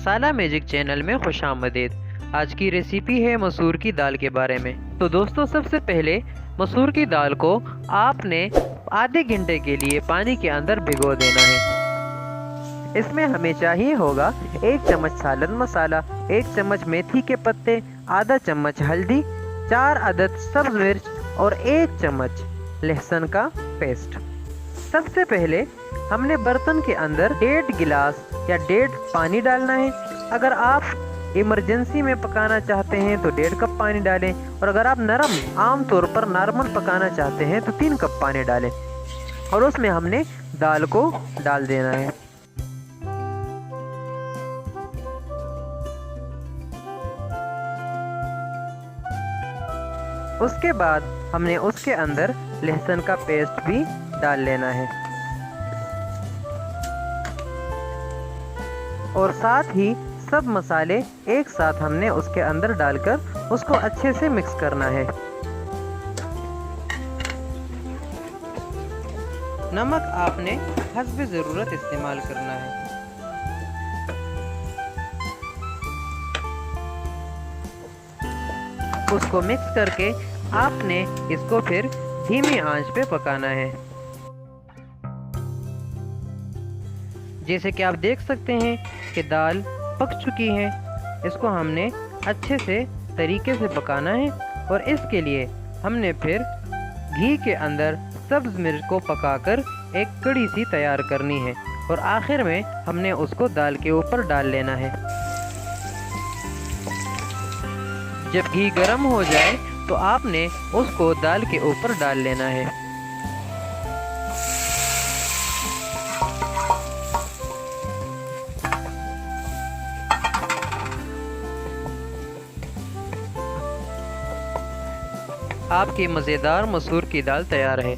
मसाला magic channel में खुशामदीद। आज की रेसिपी है मसूर की दाल के बारे में। तो दोस्तों, सबसे पहले मसूर की दाल को आपने आधे घंटे के लिए पानी के अंदर भिगो देना है। इसमें हमें चाहिए होगा 1 चम्मच सालन मसाला, 1 चम्मच मेथी के पत्ते, आधा चम्मच हल्दी, 4 अदद सब्ज मिर्च और 1 चम्मच लहसुन का पेस्ट। सबसे पहले हमने बर्तन के अंदर 1.5 गिलास या 1.5 पानी डालना है। अगर आप इमरजेंसी में पकाना चाहते हैं तो 1.5 कप पानी डालें, और अगर आप नरम आमतौर पर नॉर्मल पकाना चाहते हैं तो 3 कप पानी डालें, और उसमें हमने दाल को डाल देना है। उसके बाद हमने उसके अंदर लहसुन का पेस्ट भी डाल लेना है, और साथ ही सब मसाले एक साथ हमने उसके अंदर डालकर उसको अच्छे से मिक्स करना है। नमक आपने हस्ब ज़रूरत इस्तेमाल करना है। उसको मिक्स करके आपने इसको फिर धीमी आंच पे पकाना है। जैसे कि आप देख सकते हैं कि दाल पक चुकी है। इसको हमने अच्छे से तरीके से पकाना है, और इसके लिए हमने फिर घी के अंदर सब्ज मिर्च को पकाकर एक कड़ी सी तैयार करनी है, और आखिर में हमने उसको दाल के ऊपर डाल लेना है। जब घी गर्म हो जाए तो आपने उसको दाल के ऊपर डाल लेना है। आपकी मज़ेदार मसूर की दाल तैयार है।